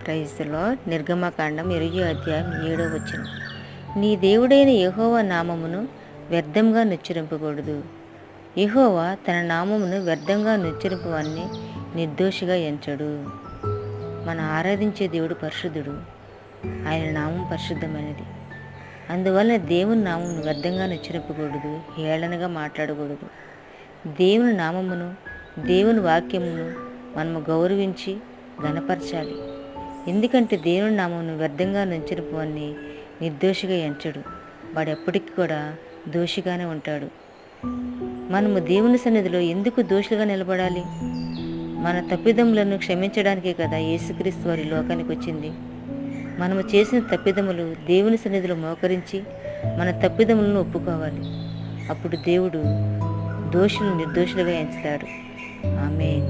Praise the lord. నిర్గమకాండం 20 అధ్యాయం 7 నీ దేవుడైన యెహోవా నామమును వ్యర్థంగా నుచ్చరింపకూడదు. యెహోవా తన నామమును వ్యర్థంగా నుచ్చరింపవాన్ని నిర్దోషిగా ఎంచడు. మన ఆరాధించే దేవుడు పరిశుద్ధుడు. ఆయన నామం పరిశుద్ధమైనది. అందువలన దేవుని నామమును వ్యర్థంగా నుచ్చరింపకూడదు, హేళనగా మాట్లాడకూడదు. దేవుని నామమును, దేవుని వాక్యమును మనము గౌరవించి ఘనపరచాలి. ఎందుకంటే దేవుని నామమును వ్యర్థంగా నుచ్చరింపవాన్ని నిర్దోషిగా ఎంచడు. వాడు ఎప్పటికీ కూడా దోషిగానే ఉంటాడు. మనము దేవుని సన్నిధిలో ఎందుకు దోషులుగా నిలబడాలి? మన తప్పిదములను క్షమించడానికే కదా యేసుక్రీస్తు వారి లోకానికి వచ్చింది. మనము చేసిన తప్పిదములు దేవుని సన్నిధిలో మోకరించి మన తప్పిదములను ఒప్పుకోవాలి. అప్పుడు దేవుడు దోషులను నిర్దోషులుగా ఎంచుతాడు. ఆమేన్.